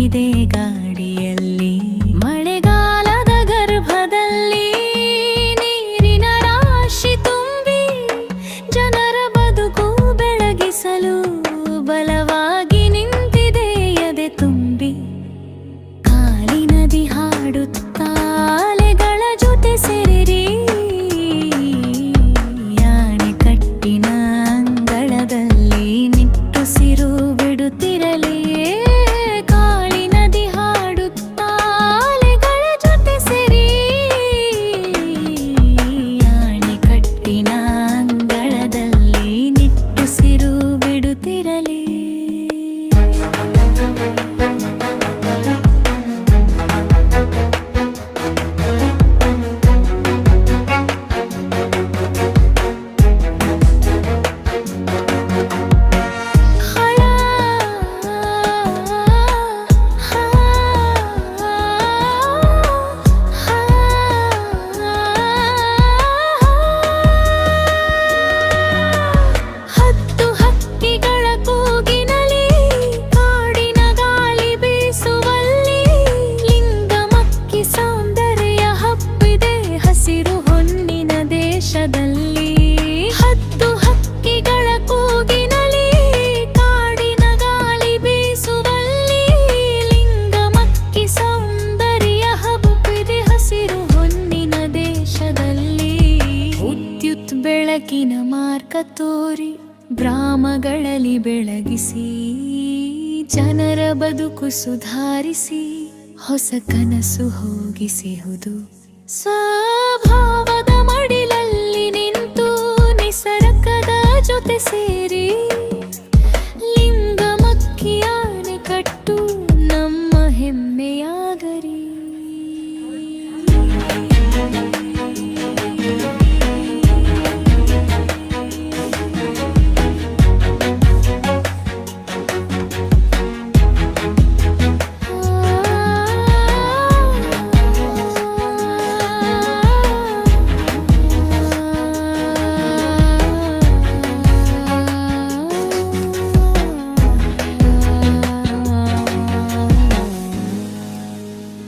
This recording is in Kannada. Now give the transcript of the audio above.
ಹೊರಟಿದೆ ಗಾಡಿಯಲ್ಲಿ. ಮಳೆಗಾಲದ ಗರ್ಭದಲ್ಲಿ ನೀರಿನ ರಾಶಿ ತುಂಬಿ ಜನರ ಬದುಕು ಬೆಳಗಿಸಲು ಬಲವಾಗಿ ನಿಂತಿದೆ ಎದೆ ತುಂಬಿ. ಕಾಳಿ ನದಿ ಹಾಡುತ್ತಾ ಅಲೆಗಳ ಜೊತೆ ಸೇರಿ ಆಣೆಕಟ್ಟಿನ ಅಂಗಳದಲ್ಲಿ ನಿಟ್ಟುಸಿರು ಬಿಡುತ್ತಿರಲಿ. ಕಾಳಿ ನದಿ ಹಾಡುತ್ತಾ ಅಲೆಗಳ ಜೊತೆ ಸೇರಿ ಆಣೆಕಟ್ಟಿನ ಅಂಗಳದಲ್ಲಿ ನಿಟ್ಟುಸಿರು ಬಿಡುತ್ತಿರಲಿ. ಹತ್ತು ಹಕ್ಕಿಗಳ ಕೂಗಿನಲಿ ಕಾಡಿನ ಗಾಳಿ ಬೀಸುವಲ್ಲಿ ಲಿಂಗಮಕ್ಕಿ ಸೌಂದರ್ಯ ಹಬ್ಬಿದೆ ಹಸಿರು ಹೊನ್ನಿನ ದೇಶದಲ್ಲಿ. ವಿದ್ಯುತ್ ಬೆಳಕಿನ ಮಾರ್ಗ ತೋರಿ ಗ್ರಾಮಗಳಲ್ಲಿ ಬೆಳಗಿಸಿ ಜನರ ಬದುಕು ಸುಧಾರಿಸಿ ಹೊಸ ಕನಸು ಹೋಗಿಸಿಹುದು. ಸ್ವಭಾವದ ಮಡಿಲಲ್ಲಿ ನಿಂತು ನಿಸರ್ಗದ ಜೊತೆ ಸೇರಿ